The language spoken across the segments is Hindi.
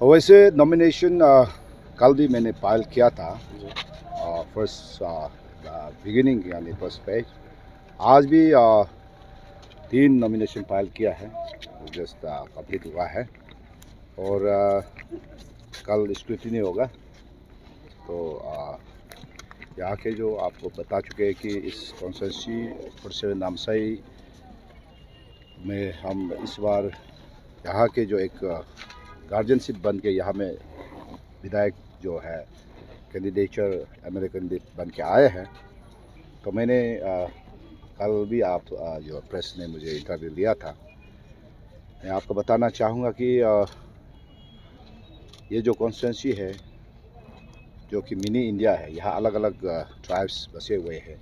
वैसे नॉमिनेशन कल भी मैंने फाइल किया था, फर्स्ट बिगिनिंग यानी फर्स्ट पेज। आज भी 3 नॉमिनेशन फाइल किया है, जस्ट कंप्लीट हुआ है और कल स्क्रूटिनी होगा। तो यहाँ के जो आपको बता चुके हैं कि इस कॉन्स्टिट्यूंसी 47 नामसाई में हम इस बार यहाँ के जो एक गार्जियनशिप बन के यहाँ में विधायक जो है कैंडिडेचर अमेरिकन बन के आए हैं। तो मैंने कल भी आप जो प्रेस ने मुझे इंटरव्यू दिया था, मैं आपको बताना चाहूँगा कि ये जो कॉन्स्टिट्यूंसी है जो कि मिनी इंडिया है, यहाँ अलग अलग ट्राइब्स बसे हुए हैं।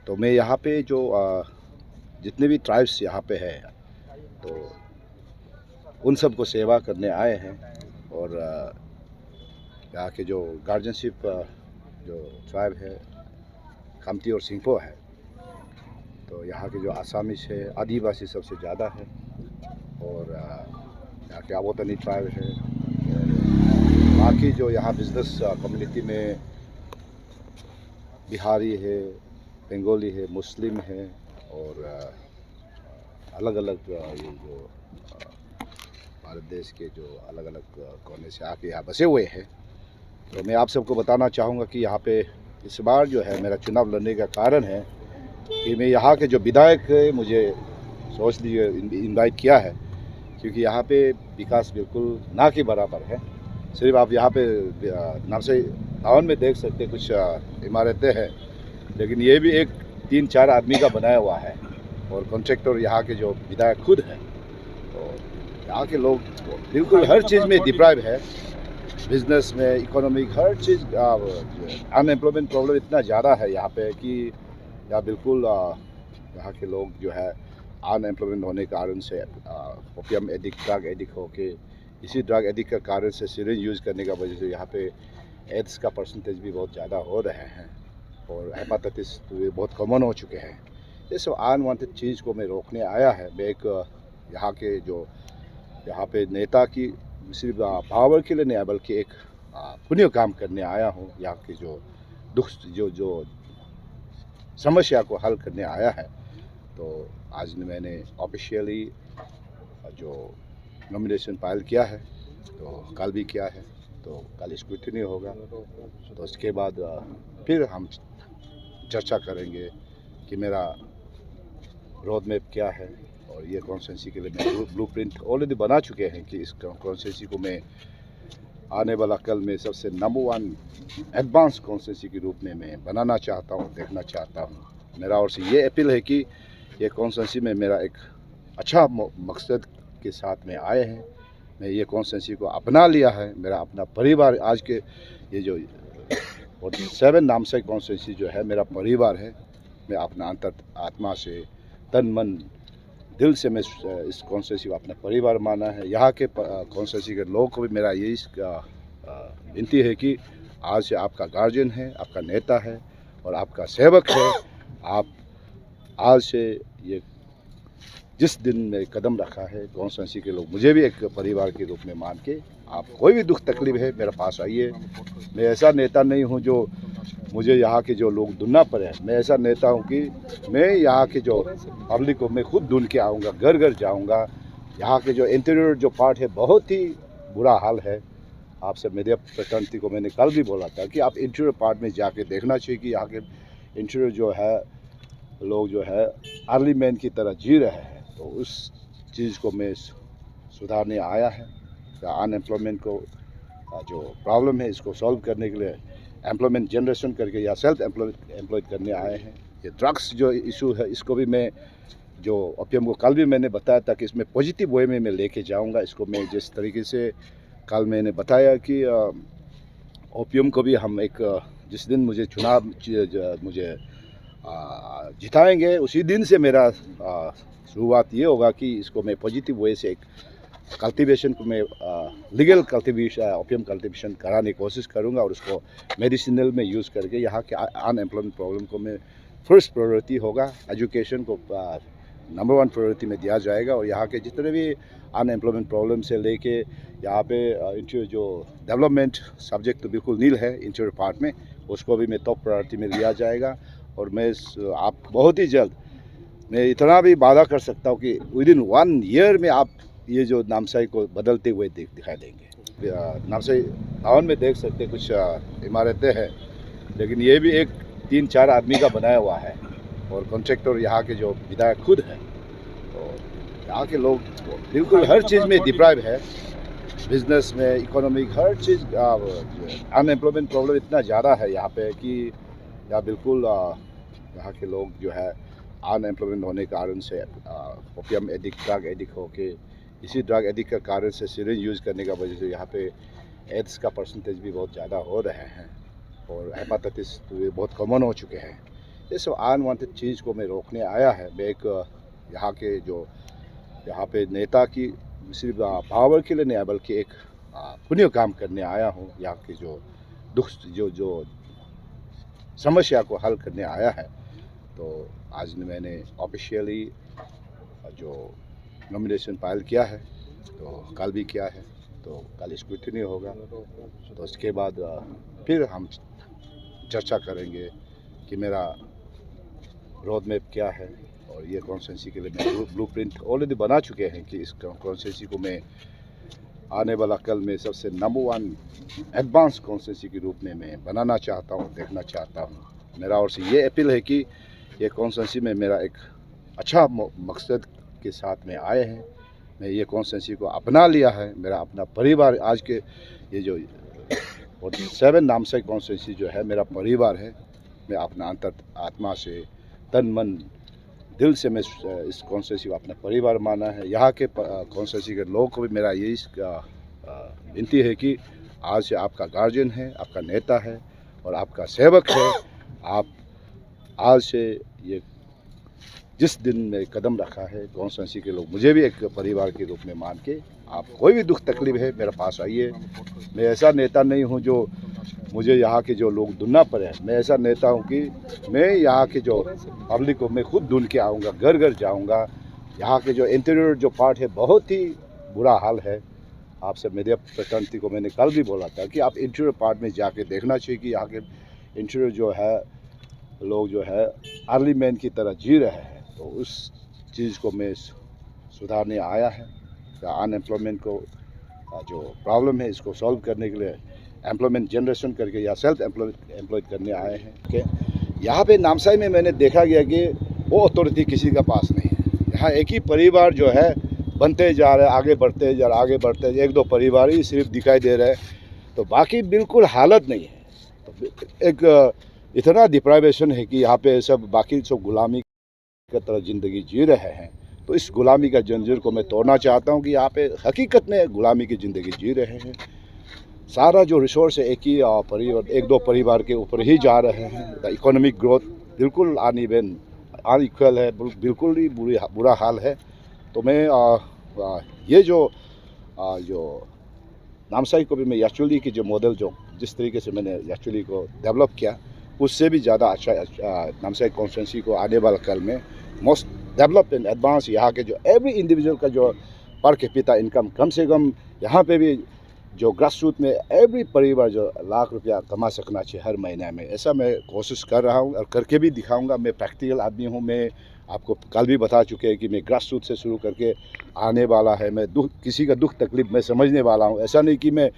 तो मैं यहाँ पे जो जितने भी ट्राइब्स यहाँ पे है तो उन सब को सेवा करने आए हैं। और यहाँ के जो गार्जियनशिप जो ट्राइब है खमती और सिंगफो है, तो यहाँ के जो आसामीज है आदिवासी सबसे ज़्यादा है और यहाँ के आबोतनी ट्राइब है। बाकी जो यहाँ बिज़नेस कम्युनिटी में बिहारी है, बंगाली है, मुस्लिम है और अलग अलग ये जो भारत देश के जो अलग अलग कोने से आके यहाँ बसे हुए हैं। तो मैं आप सबको बताना चाहूँगा कि यहाँ पे इस बार जो है मेरा चुनाव लड़ने का कारण है कि मैं यहाँ के जो विधायक है मुझे सोच लीजिए इनवाइट किया है, क्योंकि यहाँ पे विकास बिल्कुल ना के बराबर है। सिर्फ आप यहाँ पे नामसाई टाउन में देख सकते कुछ इमारतें हैं, लेकिन ये भी एक 3-4 आदमी का बनाया हुआ है और कॉन्ट्रैक्टर यहाँ के जो विधायक खुद है। तो यहाँ के लोग बिल्कुल हर चीज़ में डिप्राइव है, बिजनेस में, इकोनॉमिक, हर चीज़। अनएम्प्लॉयमेंट प्रॉब्लम इतना ज़्यादा है यहाँ पे कि यहाँ बिल्कुल यहाँ के लोग जो है अनएम्प्लॉयमेंट होने के कारण से ओपियम एडिक्ट, ड्रग एडिक्ट होके, इसी ड्रग एडिक्ट का कारण से सिरिंज यूज़ करने का वजह से यहाँ पे एड्स का परसेंटेज भी बहुत ज़्यादा हो रहे हैं और हेपाटाइटिस तो बहुत कॉमन हो चुके हैं। ये सब अनवांटेड चीज़ को मैं रोकने आया है। मैं एक यहाँ के जो यहाँ पे नेता की सिर्फ पावर के लिए नहीं बल्कि एक पुण्य काम करने आया हूँ। यहाँ के जो दुख जो समस्या को हल करने आया है। तो आज मैंने ऑफिशियली जो नॉमिनेशन फाइल किया है, तो कल भी किया है, तो कल स्क्रूटिनी होगा। तो उसके बाद फिर हम चर्चा करेंगे कि मेरा रोड मैप क्या है और ये कॉन्स्टिट्यूंसी के लिए मैं ब्लूप्रिंट ऑलरेडी बना चुके हैं कि इस कॉन्स्टिट्यूंसी को मैं आने वाला कल में सबसे नंबर 1 एडवांस कॉन्स्टिट्यूंसी के रूप में मैं बनाना चाहता हूँ, देखना चाहता हूँ। मेरा और से ये अपील है कि ये कॉन्स्टिट्यूंसी में मेरा एक अच्छा मकसद के साथ में आए हैं। मैं ये कॉन्स्टिट्यूंसी को अपना लिया है, मेरा अपना परिवार। आज के ये जो 47 नामसाई कॉन्स्टिट्यूंसी जो है मेरा परिवार है। मैं अपना अंतर आत्मा से, तन मन दिल से मैं इस कॉन्स्टिट्यूंसी को अपना परिवार माना है। यहाँ के कॉन्स्टिट्यूंसी के लोगों को भी मेरा यही विनती है कि आज से आपका गार्जियन है, आपका नेता है और आपका सेवक है। आप आज से ये जिस दिन में कदम रखा है कॉन्स्टिट्यूंसी के लोग मुझे भी एक परिवार के रूप में मान के, आप कोई भी दुख तकलीफ है मेरे पास आइए। मैं ऐसा नेता नहीं हूँ जो मुझे यहाँ के जो लोग ढूंढना पड़े। मैं ऐसा नेता हूँ कि मैं यहाँ के जो पब्लिक को मैं खुद ढूंढ के आऊँगा, घर घर जाऊँगा। यहाँ के जो इंटीरियर जो पार्ट है बहुत ही बुरा हाल है। आपसे मीडिया प्रतिनिधि को मैंने कल भी बोला था कि आप इंटीरियर पार्ट में जाके देखना चाहिए कि यहाँ के इंटीरियर जो है लोग जो है अर्ली मैन की तरह जी रहे हैं। तो उस चीज़ को मैं सुधारने आया है। अनएम्प्लॉयमेंट को जो प्रॉब्लम है इसको सॉल्व करने के लिए एम्प्लॉयमेंट जनरेशन करके या सेल्फ एम्प्लॉयड करने आए हैं। ये ड्रग्स जो इशू है इसको भी मैं जो ओपियम को कल भी मैंने बताया था कि इसमें पॉजिटिव वे में मैं लेके जाऊंगा। इसको मैं जिस तरीके से कल मैंने बताया कि ओपियम को भी हम एक जिस दिन मुझे चुनाव मुझे जिताएंगे उसी दिन से मेरा शुरुआत ये होगा कि इसको मैं पॉजिटिव वे से एक कल्टीवेशन को मैं लीगल कल्टीवेशन, ओपियम कल्टीवेशन कराने की कोशिश करूंगा और उसको मेडिसिनल में यूज़ करके यहाँ के अनएम्प्लॉयमेंट प्रॉब्लम को मैं फर्स्ट प्रायोरिटी होगा। एजुकेशन को नंबर 1 प्रायोरिटी में दिया जाएगा। और यहाँ के जितने भी अनएम्प्लॉयमेंट प्रॉब्लम से लेके यहाँ पे इंटीरियर जो डेवलपमेंट सब्जेक्ट तो बिल्कुल नील है इंटीरियर पार्ट में, उसको भी मैं टॉप प्रायोरिटी में लिया जाएगा। और मैं आप बहुत ही जल्द, मैं इतना भी वादा कर सकता हूँ कि विदिन 1 ईयर में आप ये जो नामसाई को बदलते हुए दिखाई देंगे। नामसाई टाउन में देख सकते कुछ इमारतें हैं, लेकिन ये भी एक 3-4 आदमी का बनाया हुआ है और कॉन्ट्रैक्टर यहाँ के जो विधायक खुद है। और यहाँ के लोग बिल्कुल हर चीज़ में डिप्राइव है, बिजनेस में, इकोनॉमिक, हर चीज़। अनएम्प्लॉयमेंट प्रॉब्लम इतना ज़्यादा है यहाँ पे कि यहाँ बिल्कुल यहाँ के लोग जो है अनएम्प्लॉयमेंट होने के कारण से ओपियम एडिक्ट, ड्रग एडिक्ट होके, इसी ड्रग एडिक्ट के कारण से सिरिंज यूज़ करने का वजह से यहाँ पे एड्स का परसेंटेज भी बहुत ज़्यादा हो रहे हैं और हेपाटाइटिस तो बहुत कॉमन हो चुके हैं। ये सब अनवांटेड चीज़ को मैं रोकने आया है। मैं एक यहाँ के जो यहाँ पे नेता की सिर्फ पावर के लिए नहीं बल्कि एक पुण्य काम करने आया हूँ। यहाँ के जो दुख जो समस्या को हल करने आया है। तो आज मैंने ऑफिशियली जो नॉमिनेशन फाइल किया है, तो कल भी किया है, तो कल स्क्रूटिनी होगा। तो उसके बाद फिर हम चर्चा करेंगे कि मेरा रोड मैप क्या है। और ये कॉन्स्टिट्यूंसी के लिए मैं ब्लूप्रिंट ऑलरेडी बना चुके हैं कि इस कॉन्स्टिट्यूंसी को मैं आने वाला कल में सबसे नंबर 1 एडवांस कॉन्स्टिट्यूंसी के रूप में मैं बनाना चाहता हूँ, देखना चाहता हूँ। मेरा और से ये अपील है कि ये कॉन्स्टिट्यूंसी में मेरा एक अच्छा मकसद के साथ में आए हैं। मैं ये कॉन्स्टिट्यूंसी को अपना लिया है, मेरा अपना परिवार। आज के ये जो 47 नामसाई कॉन्स्टिट्यूंसी जो है मेरा परिवार है। मैं अपना अंतर आत्मा से, तन मन दिल से मैं इस कॉन्स्टिट्यूंसी को अपना परिवार माना है। यहाँ के कॉन्स्टिट्यूंसी के लोगों को भी मेरा यही विनती है कि आज से आपका गार्जियन है, आपका नेता है और आपका सेवक है। आप आज से ये जिस दिन में कदम रखा है कॉन्स्टिट्यूंसी के लोग मुझे भी एक परिवार के रूप में मान के, आप कोई भी दुख तकलीफ है मेरे पास आइए। मैं ऐसा नेता नहीं हूँ जो मुझे यहाँ के जो लोग ढूंढना पड़े। मैं ऐसा नेता हूँ कि मैं यहाँ के जो पब्लिक को मैं खुद ढूंढ के आऊँगा, घर घर जाऊँगा। यहाँ के जो इंटीरियर जो पार्ट है बहुत ही बुरा हाल है। आपसे मीडिया प्रतिनिधि को मैंने कल भी बोला था कि आप इंटीरियर पार्ट में जाके देखना चाहिए कि यहाँ के इंटीरियर जो है लोग जो है अर्ली मैन की तरह जी रहे हैं। तो उस चीज़ को मैं सुधारने आया है। अनएम्प्लॉयमेंट को जो प्रॉब्लम है इसको सॉल्व करने के लिए एम्प्लॉयमेंट जनरेशन करके या सेल्फ एम्प्लॉयड करने आए हैं। कि यहाँ पे नामसाई में मैंने देखा गया कि वो अथॉरिटी किसी का पास नहीं है। यहाँ एक ही परिवार जो है बनते जा रहे, आगे बढ़ते जा रहे, आगे बढ़ते, 1-2 परिवार ही सिर्फ दिखाई दे रहे हैं, तो बाकी बिल्कुल हालत नहीं है। तो एक इतना डिप्राइवेशन है कि यहाँ पे सब बाकी सब गुलामी की तरह ज़िंदगी जी रहे हैं। तो इस गुलामी का जंजीर को मैं तोड़ना चाहता हूँ कि यहाँ पे हकीकत में गुलामी की ज़िंदगी जी रहे हैं। सारा जो रिसोर्स है एक ही परिवार, 1-2 परिवार के ऊपर ही जा रहे हैं। इकोनॉमिक ग्रोथ बिल्कुल अनइवन, अनइक्वल है, बिल्कुल ही बुरा हाल है। तो मैं ये जो नामसाई को भी मैं एक्चुअली की जो मॉडल जो जिस तरीके से मैंने एक्चुअली को डेवलप किया, उससे भी ज़्यादा अच्छा नामसाई कॉन्स्टिट्यूंसी को आने वाला कल में मोस्ट डेवलप एंड एडवांस, यहाँ के जो एवरी इंडिविजुअल का जो पर कैपिटा इनकम कम से कम यहाँ पे भी जो ग्रास रूट में एवरी परिवार जो लाख रुपया कमा सकना चाहिए हर महीने में, ऐसा मैं कोशिश कर रहा हूँ और करके भी दिखाऊंगा। मैं प्रैक्टिकल आदमी हूँ। मैं आपको कल भी बता चुके हैं कि मैं ग्रास रूट से शुरू करके आने वाला है। मैं किसी का दुख तकलीफ मैं समझने वाला हूँ। ऐसा नहीं कि मैं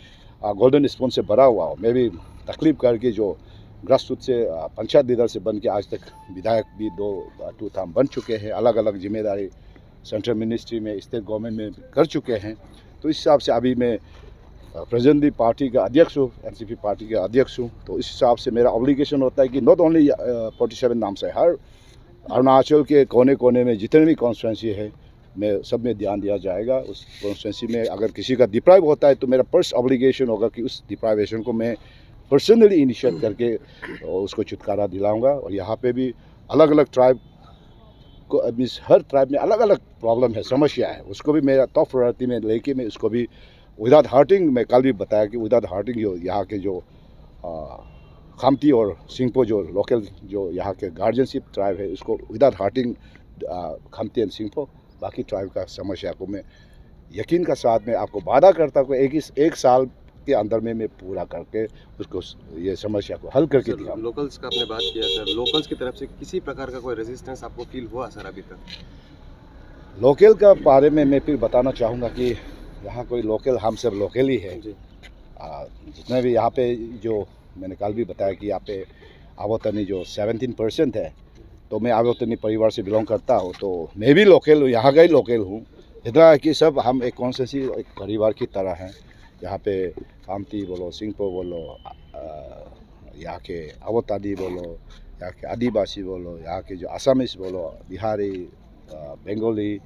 गोल्डन स्पून से भरा हुआ हूँ। मैं भी तकलीफ करके जो ग्रास रूट से पंचायत लीडर से बन के आज तक विधायक भी 2 टर्म बन चुके हैं। अलग अलग जिम्मेदारी सेंट्रल मिनिस्ट्री में, स्टेट गवर्नमेंट में कर चुके हैं। तो इस हिसाब से अभी मैं प्रेजेंटली पार्टी का अध्यक्ष हूँ, एनसीपी पार्टी का अध्यक्ष हूँ। तो इस हिसाब से मेरा ऑब्लिगेशन होता है कि नॉट ओनली 47 नामसाई, हर अरुणाचल के कोने कोने में जितने भी कॉन्स्टिट्यूंसी है मैं सब में ध्यान दिया जाएगा। उस कॉन्स्टिट्यूंसी में अगर किसी का डिप्राइव होता है तो मेरा फर्स्ट ऑब्लिगेशन होगा कि उस डिप्राइवेशन को मैं पर्सनली इनिशिएट करके उसको छुटकारा दिलाऊंगा। और यहाँ पे भी अलग अलग ट्राइब को, हर ट्राइब में अलग अलग प्रॉब्लम है, समस्या है, उसको भी मेरा टॉप प्रायोरिटी में लेके मैं उसको भी विदाउट हर्टिंग, मैं कल भी बताया कि विदाउट हर्टिंग यहाँ के जो खामती और सिंगपो जो लोकल जो यहाँ के गार्जियनशिप ट्राइब है उसको विदाउट हर्टिंग खमती एंड सिंपो बाकी ट्राइब का समस्या को मैं यकीन का साथ में आपको वादा करता हूँ एक साल के अंदर में मैं पूरा करके उसको ये समस्या को हल करके दिया। लोकल्स का आपने बात किया सर, लोकल्स की तरफ से किसी प्रकार का कोई रेजिस्टेंस आपको फील हुआ सर अभी तक? लोकल का बारे में मैं फिर बताना चाहूँगा कि यहाँ कोई लोकल, हम सब लोकल ही है। जितने भी यहाँ पे जो मैंने कल भी बताया कि यहाँ पे आवतनी जो 17% है, तो मैं आवतनी परिवार से बिलोंग करता हूँ, तो मैं भी लोकल हूँ, यहाँ का ही लोकल हूँ। इतना है कि सब हम एक कॉन्सेंसी एक परिवार की तरह हैं। यहाँ पे कामती बोलो, सिंगपो बोलो, यहाँ के आवतानी बोलो, यहाँ के आदिवासी बोलो, यहाँ के जो आसामीस बोलो, बिहारी, बंगाली,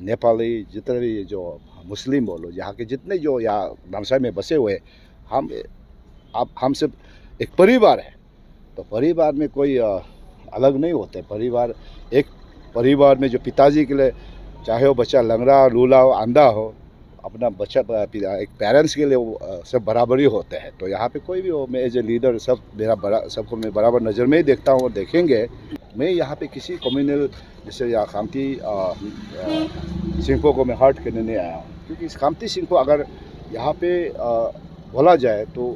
नेपाली, जितने भी जो मुस्लिम बोलो, यहाँ के जितने जो यहाँ नामसाई में बसे हुए हम सब एक परिवार है। तो परिवार में कोई अलग नहीं होते। परिवार एक परिवार में जो पिताजी के लिए चाहे वो बच्चा लंगड़ा, लूला हो, अंधा हो, अपना बच्चा एक पेरेंट्स के लिए वो सब बराबरी होते हैं। तो यहाँ पे कोई भी हो, मैं एज ए लीडर सबको मैं बराबर नज़र में ही देखता हूँ और देखेंगे। मैं यहाँ पे किसी कम्युनल जैसे या खामती सिंगपो को मैं हर्ट करने नहीं आया हूँ, क्योंकि इस खामती सिंगपो अगर यहाँ पे बोला जाए तो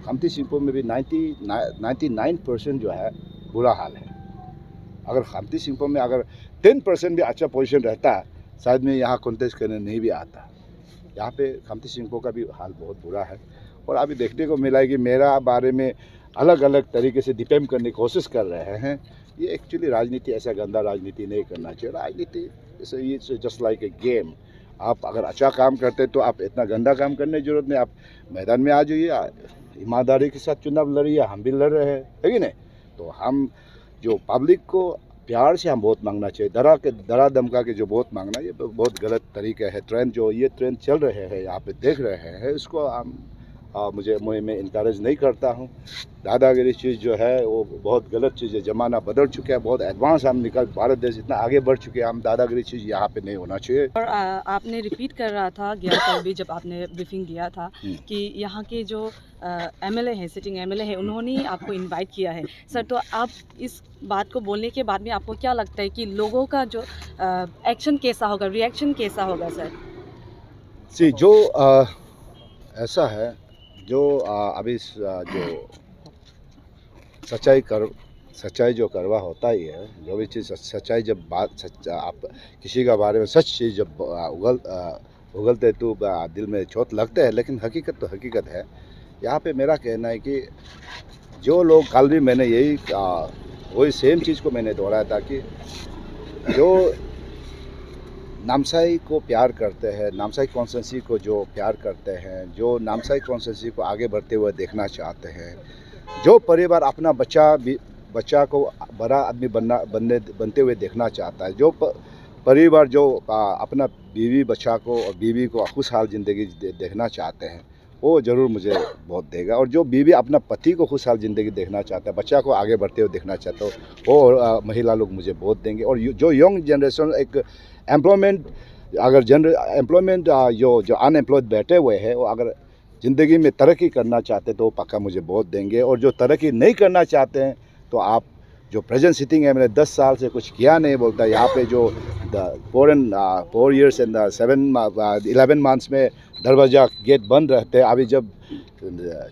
खामती सिंगपो में भी 99% जो है बुरा हाल है। अगर खामती सिंगपो में अगर 10% भी अच्छा पोजीशन रहता शायद मैं यहाँ कॉन्टेस्ट करने नहीं भी आता। यहाँ पे खामती सिंगपो का भी हाल बहुत बुरा है। और अभी देखने को मिला है कि मेरा बारे में अलग अलग तरीके से डिफेम करने की कोशिश कर रहे हैं। ये एक्चुअली राजनीति ऐसा गंदा राजनीति नहीं करना चाहिए। राजनीति ये जस्ट लाइक ए गेम। आप अगर अच्छा काम करते तो आप इतना गंदा काम करने की जरूरत नहीं। आप मैदान में आ जाइए, ईमानदारी के साथ चुनाव लड़िए, हम भी लड़ रहे हैं, है कि नहीं? तो हम जो पब्लिक को प्यार से हम वोट मांगना चाहिए। डरा धमका के जो वोट मांगना, ये बहुत गलत तरीका है। ये ट्रेंड चल रहे हैं, यहाँ पे देख रहे हैं, इसको हम मैं इनकरेज नहीं करता हूँ। दादागिरी चीज़ जो है वो बहुत गलत चीज़ है। ज़माना बदल चुका है, बहुत एडवांस हम भारत देश इतना आगे बढ़ चुके हैं। हम दादागिरी चीज़ यहाँ पे नहीं होना चाहिए। और आपने रिपीट कर रहा था गया कल भी जब आपने ब्रीफिंग दिया था कि यहाँ के जो एमएलए हैं, सिटिंग एमएलए हैं, उन्होंने आपको इनवाइट किया है सर। तो आप इस बात को बोलने के बाद में आपको क्या लगता है कि लोगों का जो एक्शन कैसा होगा, रिएक्शन कैसा होगा सर? जी, जो ऐसा है, जो अभी जो सच्चाई जो करवा होता ही है, जो भी चीज़ सच्चाई जब आप किसी का बारे में सच चीज़ जब उगलते तो दिल में चोट लगते हैं, लेकिन हकीकत तो हकीकत है। यहाँ पे मेरा कहना है कि जो लोग कल भी मैंने वही सेम चीज़ को मैंने दोहराया था कि जो नामसाई को प्यार करते हैं, नामसाई कॉन्स्टिट्यूंसी को जो प्यार करते हैं, जो नामसाई कॉन्स्टिट्यूंसी को आगे बढ़ते हुए देखना चाहते हैं, जो परिवार अपना बच्चा को बड़ा आदमी बनते हुए देखना चाहता है, जो परिवार जो अपना बीवी बच्चा को और बीवी को खुशहाल ज़िंदगी देखना चाहते हैं, वो ज़रूर मुझे वोट देगा। और जो बीवी अपना पति को खुशहाल ज़िंदगी देखना चाहता है, बच्चा को आगे बढ़ते हुए देखना चाहता है, वो महिला लोग मुझे वोट देंगे। और जो यंग जनरेशन एक एम्प्लॉयमेंट जो अनएम्प्लॉयड बैठे हुए हैं, वो अगर ज़िंदगी में तरक्की करना चाहते हैं तो पक्का मुझे वोट देंगे। और जो तरक्की नहीं करना चाहते हैं तो आप जो प्रेजेंट सिटिंग है, मैंने 10 साल से कुछ किया नहीं बोलता। यहाँ पे जो 4 years and 11 months में दरवाज़ा गेट बंद रहते हैं। अभी जब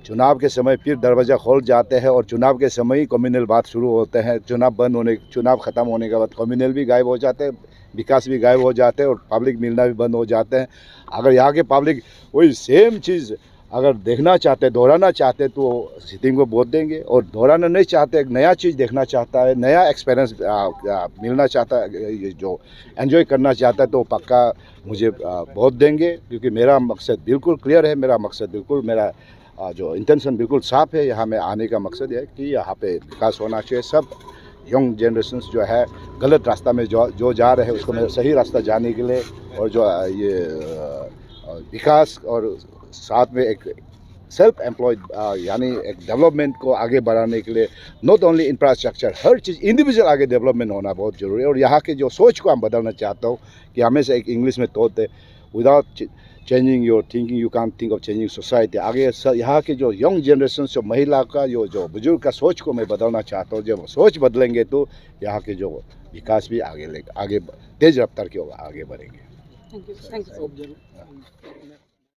चुनाव के समय फिर दरवाज़ा खोल जाते हैं और चुनाव के समय ही कम्युनल बात शुरू होते हैं। चुनाव ख़त्म होने के बाद कम्युनल भी गायब हो जाते हैं, विकास भी गायब हो जाते हैं और पब्लिक मिलना भी बंद हो जाते हैं। अगर यहाँ के पब्लिक वही सेम चीज़ अगर देखना चाहते, दोहराना चाहते तो सिटिंग को वोट देंगे। और दोहराना नहीं चाहते, एक नया चीज़ देखना चाहता है, नया एक्सपीरियंस मिलना चाहता है, जो एंजॉय करना चाहता है, तो पक्का मुझे वोट देंगे। क्योंकि मेरा मकसद बिल्कुल क्लियर है, मेरा जो इंटेंशन बिल्कुल साफ़ है। यहाँ में आने का मकसद है कि यहाँ पे विकास होना चाहिए। सब यंग जनरेशन्स जो है गलत रास्ता में जो जा रहे हैं, उसको मैं सही रास्ता जाने के लिए, और जो ये विकास और साथ में एक सेल्फ एम्प्लॉयड यानी एक डेवलपमेंट को आगे बढ़ाने के लिए not only infrastructure, her cheese individual आगे डेवलपमेंट होना बहुत ज़रूरी है। और यहाँ के जो सोच को हम बदलना चाहता हूँ कि हमेशा एक इंग्लिश में तोड़ते, without changing your thinking, you can think of changing society. आगे यहाँ के जो यंग जनरेशन जो महिला का जो बुजुर्ग का सोच को मैं बदलना चाहता हूँ। जब सोच बदलेंगे तो यहाँ के जो विकास भी आगे तेज रफ्तार के आगे बढ़ेंगे। Thank you.